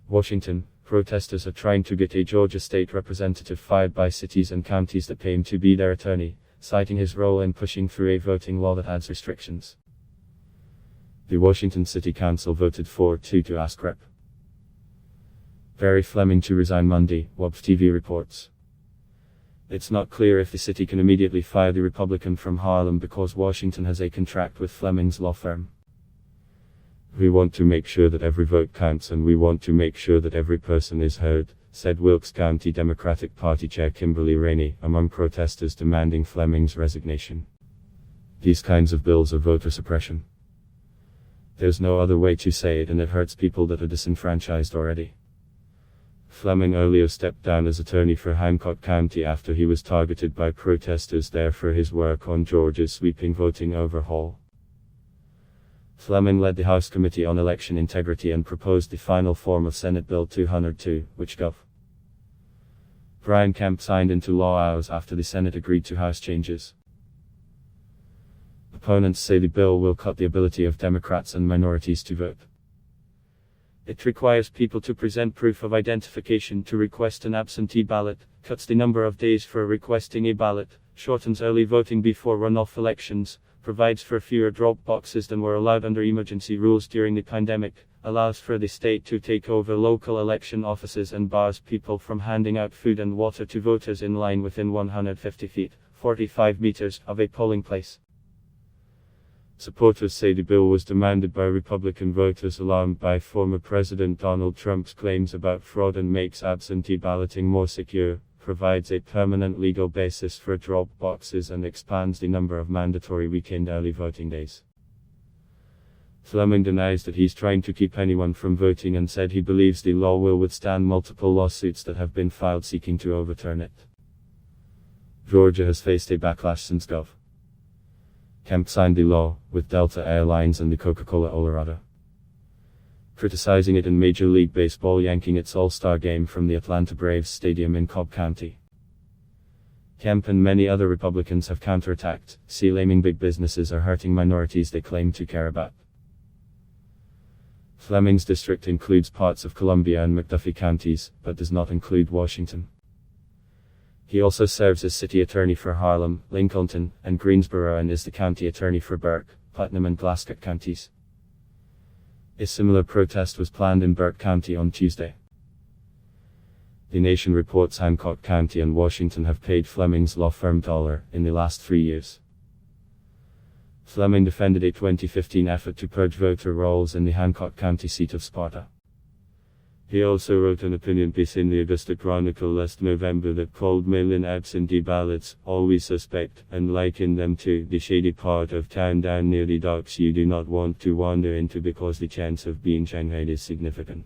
Washington, protesters are trying to get a Georgia state representative fired by cities and counties that pay him to be their attorney, citing his role in pushing through a voting law that adds restrictions. The Washington City Council voted 4-2 to ask Rep. Barry Fleming to resign Monday, WOBTV reports. It's not clear if the city can immediately fire the Republican from Harlem because Washington has a contract with Fleming's law firm. "We want to make sure that every vote counts and we want to make sure that every person is heard," said Wilkes County Democratic Party Chair Kimberly Rainey, among protesters demanding Fleming's resignation. "These kinds of bills are voter suppression. There's no other way to say it, and it hurts people that are disenfranchised already." Fleming earlier stepped down as attorney for Hancock County after he was targeted by protesters there for his work on Georgia's sweeping voting overhaul. Fleming led the House Committee on Election Integrity and proposed the final form of Senate Bill 202, which Gov. Brian Kemp signed into law hours after the Senate agreed to House changes. Opponents say the bill will cut the ability of Democrats and minorities to vote. It requires people to present proof of identification to request an absentee ballot, cuts the number of days for requesting a ballot, shortens early voting before runoff elections, provides for fewer drop boxes than were allowed under emergency rules during the pandemic, allows for the state to take over local election offices, and bars people from handing out food and water to voters in line within 150 feet, 45 meters, of a polling place. Supporters say the bill was demanded by Republican voters alarmed by former President Donald Trump's claims about fraud and makes absentee balloting more secure, provides a permanent legal basis for drop boxes, and expands the number of mandatory weekend early voting days. Fleming denies that he's trying to keep anyone from voting and said he believes the law will withstand multiple lawsuits that have been filed seeking to overturn it. Georgia has faced a backlash since Gov. Kemp signed the law, with Delta Airlines and the Coca-Cola Colorado criticizing it, and Major League Baseball yanking its All-Star game from the Atlanta Braves stadium in Cobb County. Kemp and many other Republicans have counterattacked, claiming big businesses are hurting minorities they claim to care about. Fleming's district includes parts of Columbia and McDuffie counties, but does not include Washington. He also serves as city attorney for Harlem, Lincolnton, and Greensboro, and is the county attorney for Burke, Putnam, and Glasgow counties. A similar protest was planned in Burke County on Tuesday. The Nation reports Hancock County and Washington have paid Fleming's law firm $1 in the last 3 years. Fleming defended a 2015 effort to purge voter rolls in the Hancock County seat of Sparta. He also wrote an opinion piece in the Augusta Chronicle last November that called mail-in absentee ballots always suspect, and likened them to the shady part of town down near the docks you do not want to wander into because the chance of being shanghaied is significant.